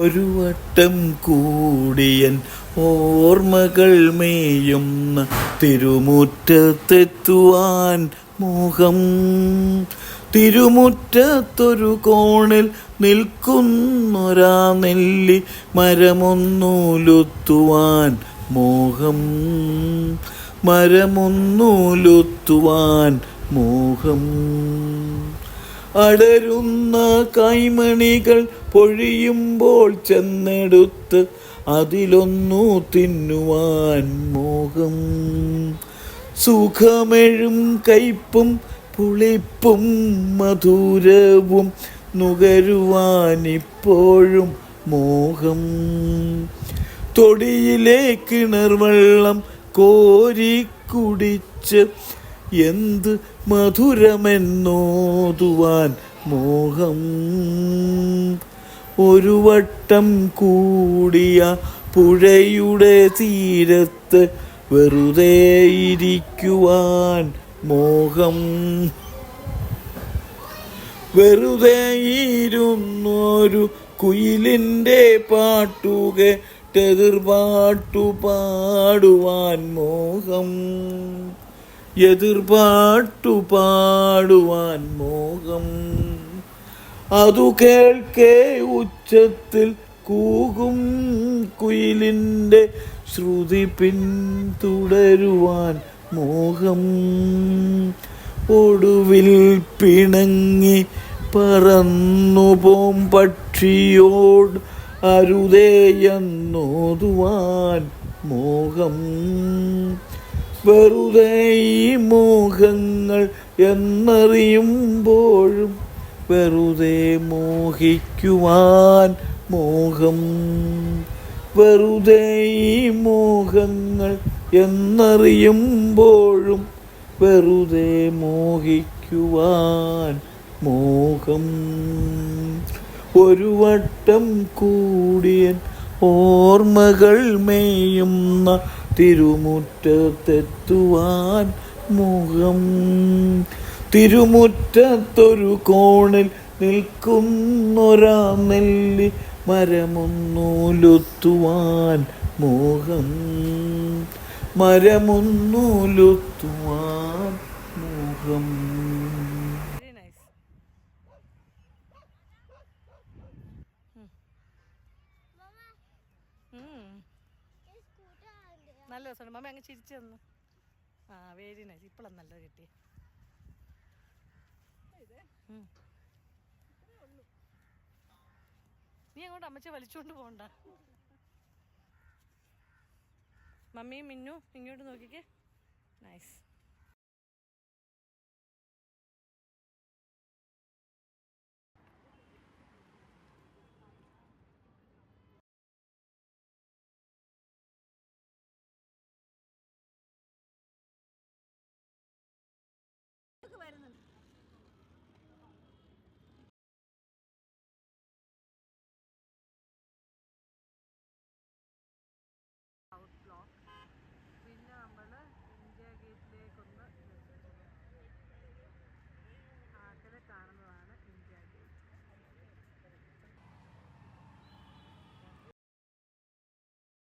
ഒരു വട്ടം കൂടിയൻ ഓർമ്മകൾ മേയുന്ന തിരുമുറ്റത്തെത്തുവാൻ മോഹം. തിരുമുറ്റത്തൊരു കോണിൽ നിൽക്കുന്നൊരാ നെല്ലി മരമൊന്നൂലുത്തുവാൻ മോഹം. മരമൊന്നൂലുത്തുവാൻ മോഹം. അടരുന്ന കൈമണികൾ പൊഴിയുമ്പോൾ ചെന്നെടുത്ത് അതിലൊന്നു തിന്നുവാൻ മോഹം. സുഖമെഴും കയ്പും പുളിപ്പും മധുരവും നുകരുവാനിപ്പോഴും മോഹം. തൊടിയിലെ കിണർവെള്ളം കോരിക്കുടിച്ച് എന്ത് മധുരമെന്നോതുവാൻ മോഹം. ഒരു വട്ടം കൂടിയ പുഴയുടെ തീരത്ത് വെറുതെ ഇരിക്കുവാൻ മോഹം. വെറുതെ ഇരുന്നൊരു കുയിലിൻ്റെ പാട്ടുകേട്ടെതിർപാട്ടു പാടുവാൻ മോഹം. എതിർപാട്ടു പാടുവാൻ മോഹം. അതു കേൾക്കെ ഉച്ചത്തിൽ കൂകും കുയിലിൻ്റെ ശ്രുതി പിന്തുടരുവാൻ മോഹം. ഒടുവിൽ പിണങ്ങി പറന്നുപോം പക്ഷിയോട് അരുതേയെന്നോതുവാൻ മോഹം. വെറുതെ ഈ മോഹങ്ങൾ എന്നറിയുമ്പോഴും വെറുതെ മോഹിക്കുവാൻ മോഹം. വെറുതെ ഈ മോഹങ്ങൾ എന്നറിയുമ്പോഴും വെറുതെ മോഹിക്കുവാൻ മോഹം. ഒരു വട്ടം കൂടിയൻ ഓർമ്മകൾ മേയുന്ന തിരുമുറ്റത്തെത്തുവാൻ മോഹം. തിരുമുറ്റത്തൊരു കോണിൽ നിൽക്കുന്നൊരാ നെല്ലി മരമൊന്നൂലുത്തുവാൻ മോഹം. മരമൊന്നൂലുത്തുവാൻ മോഹം. നല്ല രസമുണ്ട്. മമ്മ അങ്ങ് ചിരിച്ചു തന്നു. ആ വെരി നൈസ്. ഇപ്പോഴാണ് നല്ലത് കിട്ടിയ. നീ അങ്ങോട്ട് അമ്മച്ച വലിച്ചുകൊണ്ട് പോകണ്ട. മമ്മിയും മിന്നു ഇങ്ങോട്ട് നോക്കിക്കേ. നൈസ്.